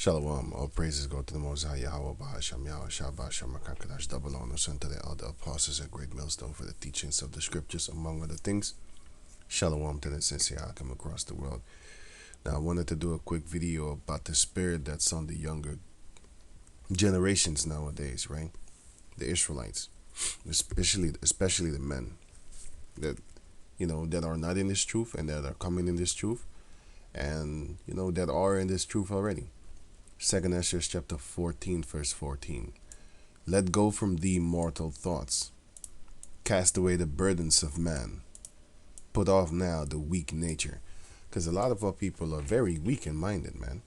Shalom, all praises go to the Most High Yahweh, Bahasham Yahweh, Shabbat, Shamakakadash, double honor, unto the elder apostles and great millstone for the teachings of the scriptures, among other things. Shalom to the sincere come across the world. Now, I wanted to do a quick video about the spirit that's on the younger generations nowadays, right? The Israelites, especially the men that, that are not in this truth and that are coming in this truth and, that are in this truth already. 2nd Ezra chapter 14, verse 14. Let go from thee mortal thoughts. Cast away the burdens of man. Put off now the weak nature. Because a lot of our people are very weak in minded, man.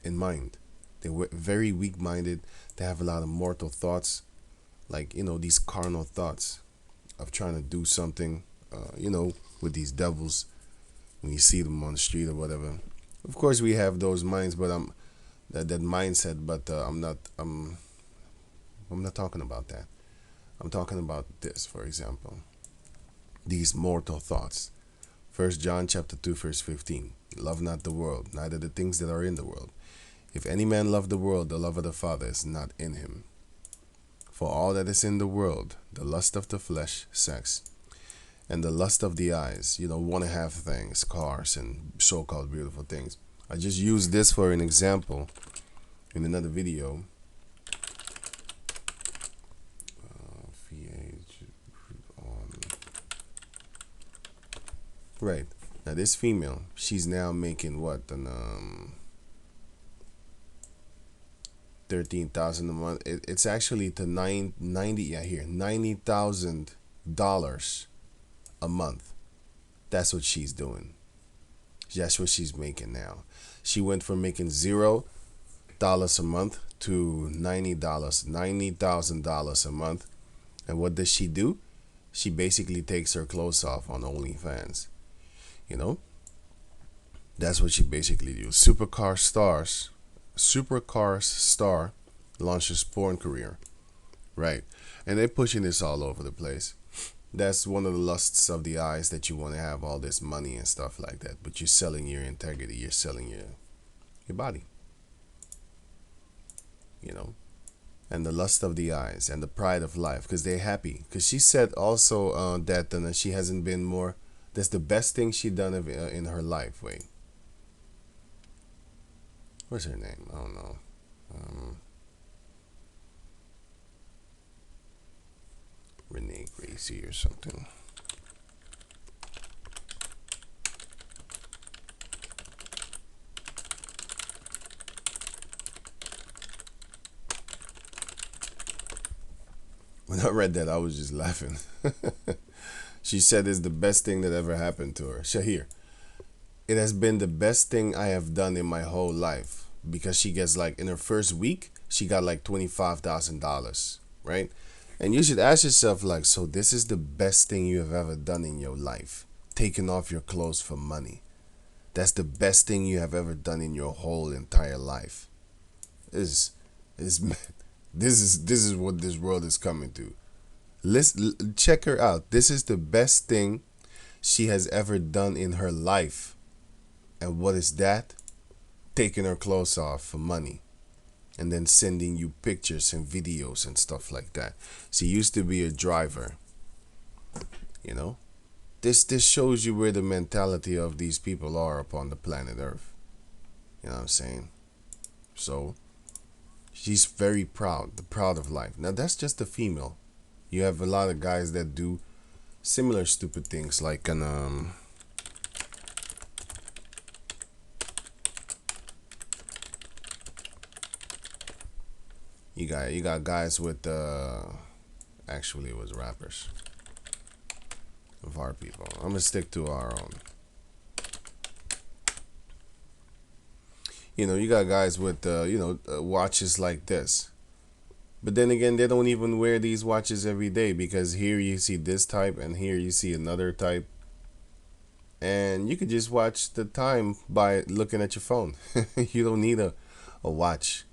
In mind. They're very weak minded. They have a lot of mortal thoughts. Like, these carnal thoughts of trying to do something, with these devils when you see them on the street or whatever. Of course, we have those minds, but that mindset, but I'm not talking about that. I'm talking about this, for example. These mortal thoughts. 1 John chapter 2, verse 15. Love not the world, neither the things that are in the world. If any man love the world, the love of the Father is not in him. For all that is in the world, the lust of the flesh, sex, and the lust of the eyes, want to have things, cars, and so-called beautiful things. I just used this for an example in another video. Right. Now this female, she's now making what? $13,000 a month. It's actually to $90,000 a month. That's what she's doing. That's what she's making now. She went from making $0 a month to $90,000 a month. And what does she do? She basically takes her clothes off on OnlyFans. That's what she basically do. Supercar star launches porn career. Right. And they're pushing this all over the place. That's one of the lusts of the eyes, that you want to have all this money and stuff like that. But you're selling your integrity. You're selling your body. And the lust of the eyes and the pride of life, because they're happy. Because she said also that she hasn't been more. That's the best thing she done in her life. Wait. What's her name? I don't know. Renee Gracie or something. When I read that, I was just laughing. She said it's the best thing that ever happened to her. Shahir, it has been the best thing I have done in my whole life, because she gets, like, in her first week, she got like $25,000, right? And you should ask yourself, like, so this is the best thing you have ever done in your life, taking off your clothes for money. That's the best thing you have ever done in your whole entire life. This is what this world is coming to. Check her out. This is the best thing she has ever done in her life. And what is that? Taking her clothes off for money. And then sending you pictures and videos and stuff like that. She used to be a driver. This shows you where the mentality of these people are upon the planet Earth. You know what I'm saying? So, she's very proud of life. Now, that's just a female. You have a lot of guys that do similar stupid things, like you got guys with actually it was rappers of our people. I'm gonna stick to our own. You got guys with watches like this. But then again, they don't even wear these watches every day, because here you see this type and here you see another type. And you could just watch the time by looking at your phone. You don't need a watch.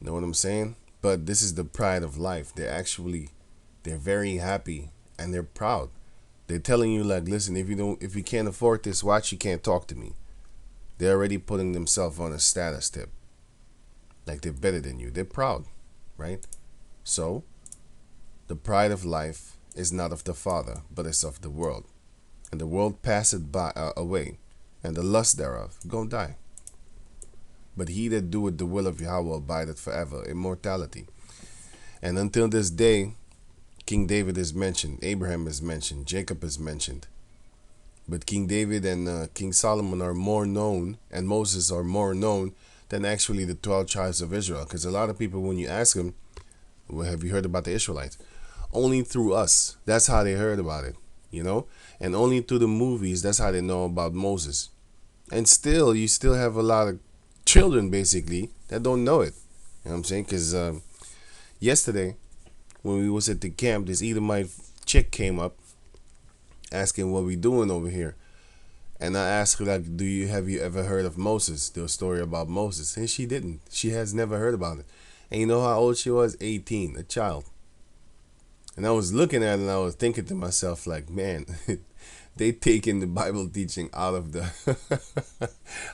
You know what I'm saying? But this is the pride of life. They're very happy and they're proud. They're telling you, like, listen, if you can't afford this watch, you can't talk to me. They're already putting themselves on a status tip. Like they're better than you. They're proud, right? So the pride of life is not of the Father, but is of the world. And the world passeth by away, and the lust thereof gonna die. But he that doeth the will of Yahweh abideth forever, immortality. And until this day, King David is mentioned, Abraham is mentioned, Jacob is mentioned. But King David and King Solomon are more known, and Moses are more known than actually the 12 tribes of Israel. Because a lot of people, when you ask them, well, have you heard about the Israelites? Only through us. That's how they heard about it, you know? And only through the movies, that's how they know about Moses. And still, you still have a lot of children, basically, that don't know it. You know what I'm saying? Because yesterday, when we was at the camp, this Edomite chick came up asking what we doing over here. And I asked her, like, have you ever heard of Moses? The story about Moses. And she didn't. She has never heard about it. And you know how old she was? 18, a child. And I was looking at it and I was thinking to myself, like, man, they taking the Bible teaching out of the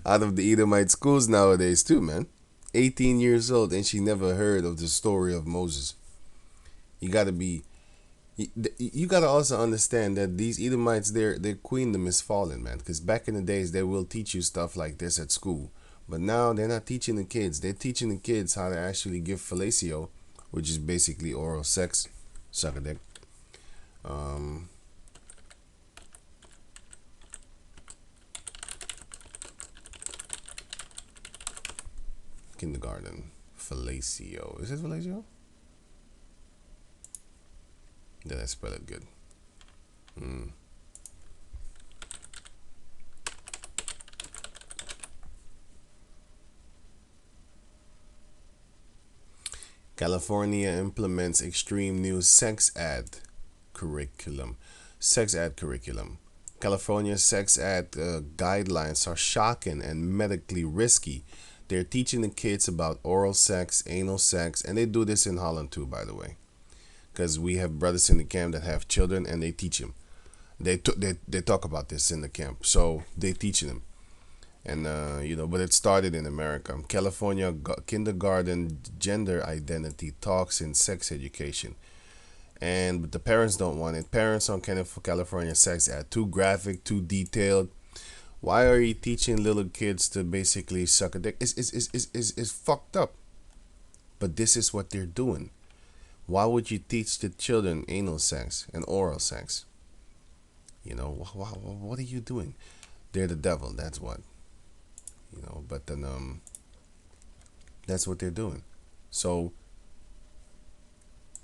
out of the Edomite schools nowadays too, man. 18 years old and she never heard of the story of Moses. You gotta be you gotta also understand that these Edomites, their queendom is fallen, man. Because back in the days, they will teach you stuff like this at school, but now they're not teaching the kids. They're teaching the kids how to actually give fellatio, which is basically oral sex, suck a dick. Um, Kindergarten, fellatio. Is it fellatio? Did I spell it good? California implements extreme new sex ed curriculum. Sex ed curriculum. California's sex ed guidelines are shocking and medically risky. They're teaching the kids about oral sex, anal sex, and they do this in Holland too, by the way. Because we have brothers in the camp that have children and they teach them. They talk about this in the camp, so they teach them. And but it started in America. California kindergarten gender identity talks in sex education, and but the parents don't want it. Parents on California sex ed too graphic, too detailed. Why are you teaching little kids to basically suck a dick? It's fucked up. But this is what they're doing. Why would you teach the children anal sex and oral sex? You know, what are you doing? They're the devil. That's what. But then that's what they're doing. So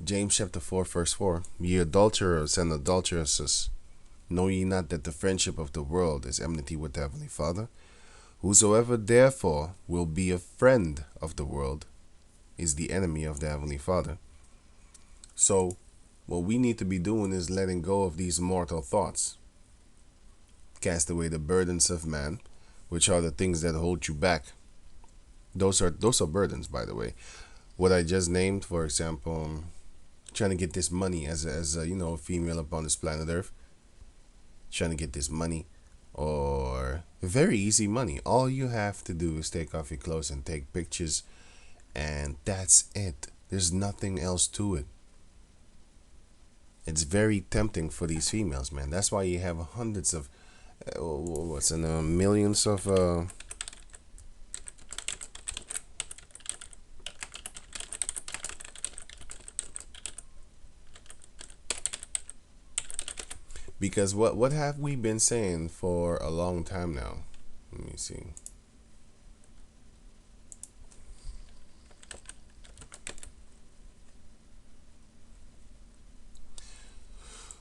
James chapter 4 verse 4, ye adulterers and adulteresses, know ye not that the friendship of the world is enmity with the heavenly Father? Whosoever therefore will be a friend of the world is the enemy of the heavenly Father. So what we need to be doing is letting go of these mortal thoughts. Cast away the burdens of man, which are the things that hold you back. Those are burdens, by the way. What I just named, for example, trying to get this money as a female upon this planet Earth, trying to get this money, or very easy money. All you have to do is take off your clothes and take pictures, and that's it. There's nothing else to it. It's very tempting for these females, man. That's why you have hundreds of millions of because what have we been saying for a long time now? Let me see.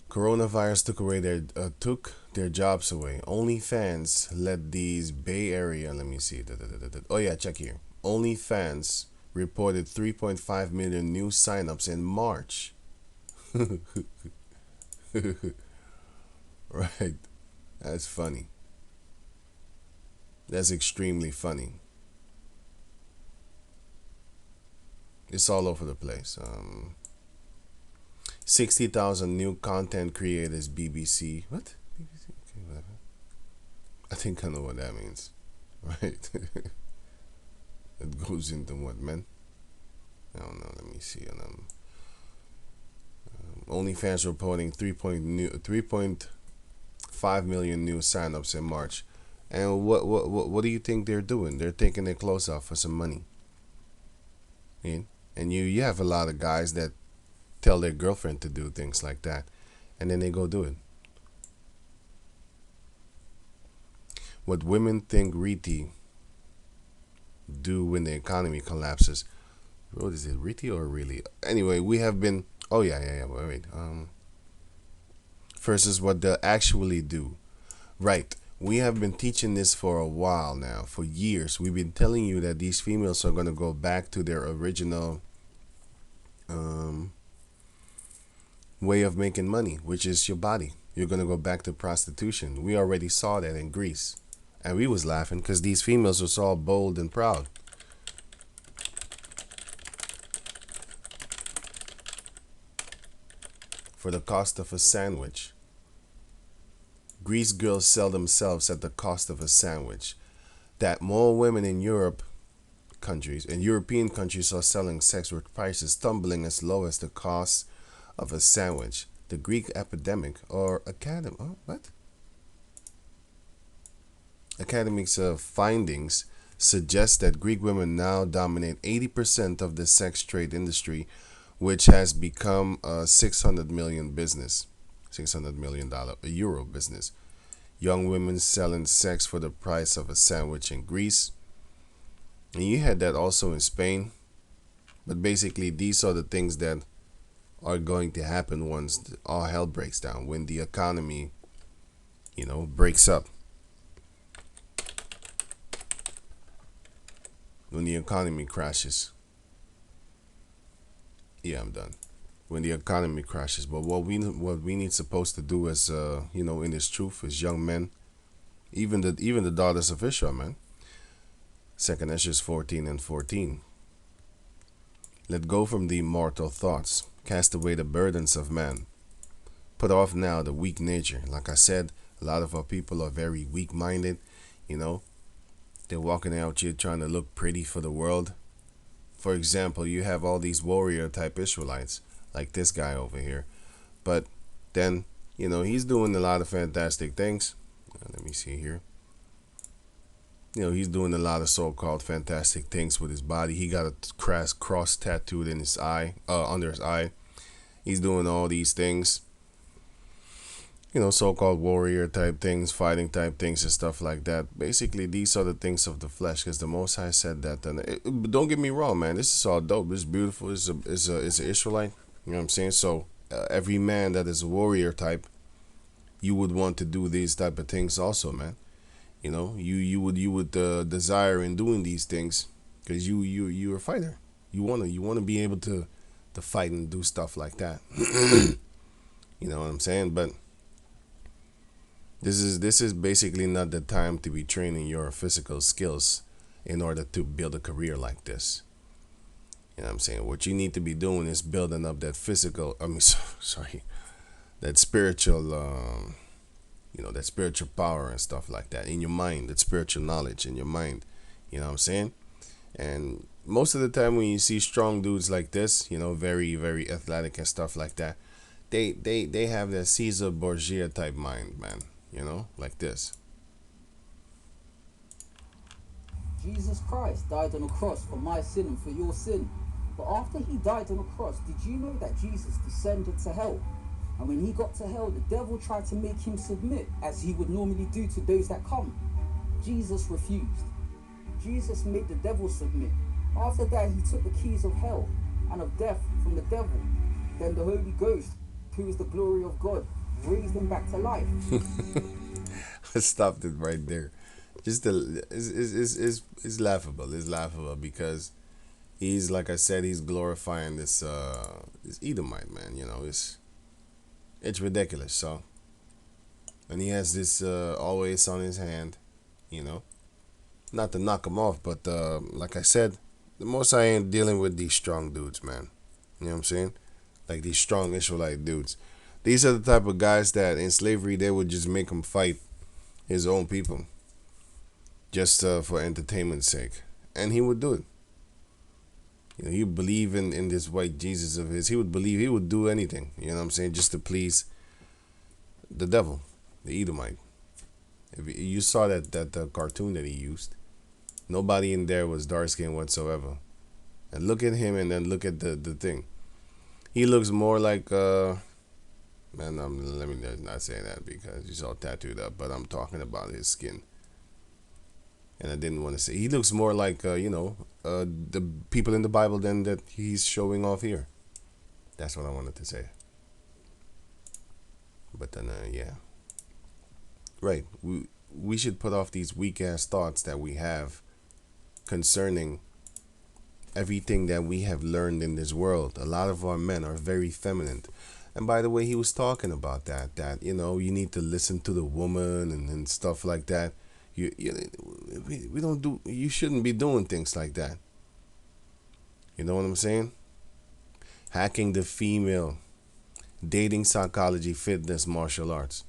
Coronavirus took their jobs away. OnlyFans led these Bay Area. Let me see. Oh yeah, check here. OnlyFans reported 3.5 million new signups in March. Right. That's funny. That's extremely funny. It's all over the place. 60,000 new content creators, BBC. What? BBC? Okay, whatever. I think I know what that means. Right? Who's into what, men? I don't know. Let me see. OnlyFans reporting 3.5 million new signups in March. And what do you think they're doing? They're taking their clothes off for some money. And you have a lot of guys that tell their girlfriend to do things like that, and then they go do it. What women think Riti do when the economy collapses. What is it, Riti or really? Anyway, we have been. Oh yeah. Wait. First is what they'll actually do. Right. We have been teaching this for a while now, for years. We've been telling you that these females are going to go back to their original way of making money, which is your body. You're going to go back to prostitution. We already saw that in Greece. And we was laughing because these females were all bold and proud. For the cost of a sandwich. Greece girls sell themselves at the cost of a sandwich. That more women in European countries are selling sex with prices tumbling as low as the cost of a sandwich. The Greek epidemic or academy. Oh, what? Academics findings suggest that Greek women now dominate 80% of the sex trade industry, which has become a $600 million business. $600 million euro business. Young women selling sex for the price of a sandwich in Greece. And you had that also in Spain. But basically, these are the things that are going to happen once all hell breaks down. When the economy, breaks up. When the economy crashes. Yeah, I'm done. When the economy crashes. But what we need supposed to do as in this truth as young men, even the daughters of Israel, man. 2nd Ezra 14:14. Let go from the mortal thoughts. Cast away the burdens of man. Put off now the weak nature. Like I said, a lot of our people are very weak-minded. They're walking out here trying to look pretty for the world. For example, you have all these warrior type Israelites, like this guy over here. But then, he's doing a lot of fantastic things. Let me see here. He's doing a lot of so-called fantastic things with his body. He got a cross tattooed in his eye, under his eye. He's doing all these things. So-called warrior type things, fighting type things and stuff like that. Basically, these are the things of the flesh, because the Most High said that. And don't get me wrong, man. This is all dope. It's beautiful. It's an Israelite. You know what I'm saying? So every man that is a warrior type, you would want to do these type of things also, man. You would desire in doing these things because you're a fighter. You wanna be able to fight and do stuff like that. You know what I'm saying? But this is basically not the time to be training your physical skills in order to build a career like this. You know what I'm saying? What you need to be doing is building up that that spiritual, that spiritual power and stuff like that in your mind, that spiritual knowledge in your mind. You know what I'm saying? And most of the time when you see strong dudes like this, very, very athletic and stuff like that, they have that Caesar Borgia type mind, man. Like this. Jesus Christ died on a cross for my sin and for your sin. But after he died on a cross, did you know that Jesus descended to hell? And when he got to hell, the devil tried to make him submit, as he would normally do to those that come. Jesus refused. Jesus made the devil submit. After that, he took the keys of hell and of death from the devil. Then the Holy Ghost, who is the glory of God, raised him back to life. I stopped it right there. It's laughable. It's laughable because he's, like I said, he's glorifying this Edomite, man. It's ridiculous. So, and he has this always on his hand, not to knock him off, but like I said, the most I ain't dealing with these strong dudes, man. You know what I'm saying? Like these strong Israelite dudes. These are the type of guys that in slavery they would just make him fight his own people, just for entertainment's sake, and he would do it. He would believe in this white Jesus of his. He would believe he would do anything, you know what I'm saying, just to please the devil, the Edomite. If you saw that the cartoon that he used, nobody in there was dark skinned whatsoever. And look at him and then look at the thing. He looks more like man, let me not say that because he's all tattooed up, but I'm talking about his skin. And I didn't want to say he looks more like the people in the Bible than that he's showing off here. That's what I wanted to say. But then yeah, right. We should put off these weak ass thoughts that we have concerning everything that we have learned in this world. A lot of our men are very feminine. And by the way, he was talking about that you need to listen to the woman and stuff like that. We don't do. You shouldn't be doing things like that. You know what I'm saying? Hacking the female, dating psychology, fitness, martial arts.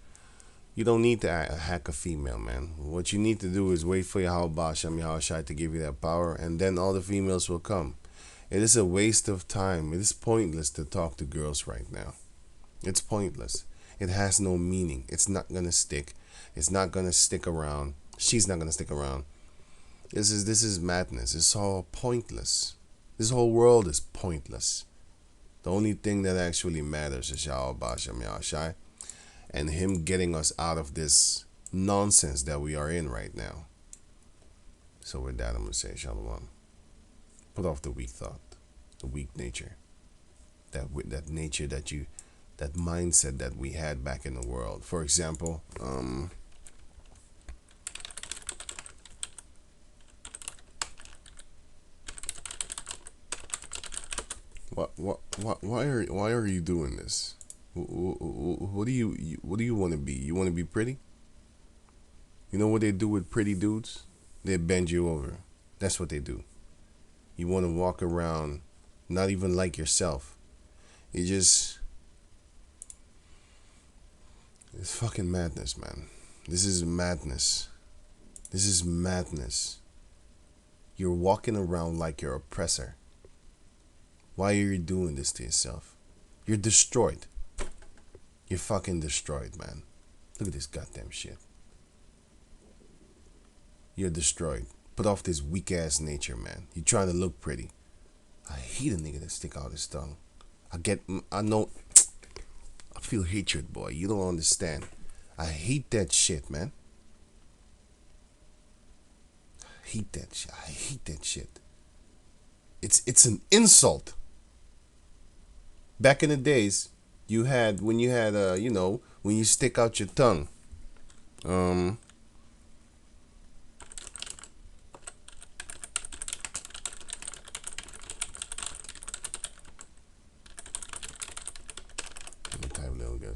You don't need to hack a female, man. What you need to do is wait for Yahweh Shem Yahushai to give you that power, and then all the females will come. It is a waste of time. It is pointless to talk to girls right now. It's pointless. It has no meaning. It's not gonna stick. It's not gonna stick around. She's not gonna stick around. This is madness. It's all pointless. This whole world is pointless. The only thing that actually matters is Yahweh Shem Yahushai, and him getting us out of this nonsense that we are in right now. So with that, I'm going to say shalom. Put off the weak thought, the weak nature, that nature that mindset that we had back in the world. For example, why are you doing this? What do you want to be? You want to be pretty? You know what they do with pretty dudes? They bend you over. That's what they do. You want to walk around not even like yourself. It's fucking madness, man. This is madness. This is madness. You're walking around like your oppressor. Why are you doing this to yourself? You're destroyed. You're fucking destroyed, man. Look at this goddamn shit. You're destroyed. Put off this weak ass nature, man. You're trying to look pretty. I hate a nigga that stick out his tongue. I feel hatred, boy. You don't understand. I hate that shit, man. I hate that shit. It's an insult. Back in the days, when you stick out your tongue.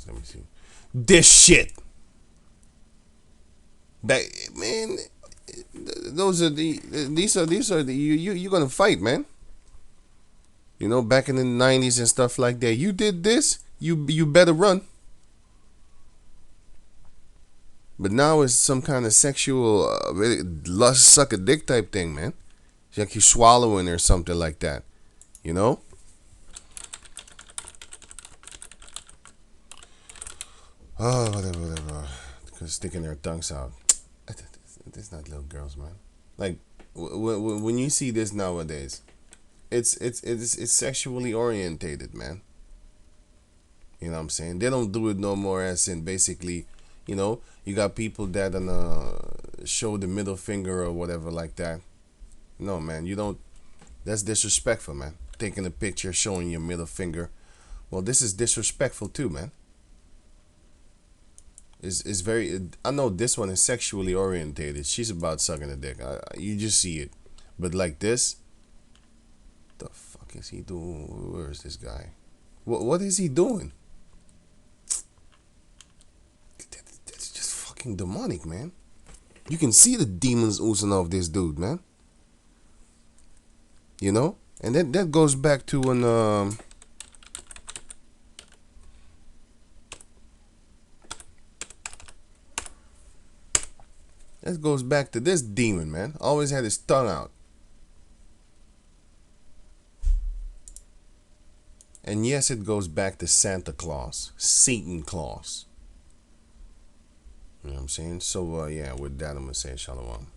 Let me see. This shit. Man, these are the you're gonna fight, man. Back in the 90s and stuff like that. You did this, you better run. But now it's some kind of sexual lust suck a dick type thing, man. It's like you're swallowing or something like that. Oh, whatever. Because sticking their tongues out. It's not little girls, man. Like when you see this nowadays, it's sexually orientated, man. You know what I'm saying? They don't do it no more as in basically, you got people that show the middle finger or whatever like that. No, man, you don't. That's disrespectful, man. Taking a picture showing your middle finger. Well, this is disrespectful too, man. Is very. I know this one is sexually orientated. She's about sucking a dick. You just see it, but like this, the fuck is he doing? Where is this guy? What is he doing? That's just fucking demonic, man. You can see the demons oozing off this dude, man. And that goes back to when That goes back to this demon, man. Always had his tongue out. And yes, it goes back to Santa Claus, Satan Claus. You know what I'm saying? So, yeah, with that, I'm going to say shalom.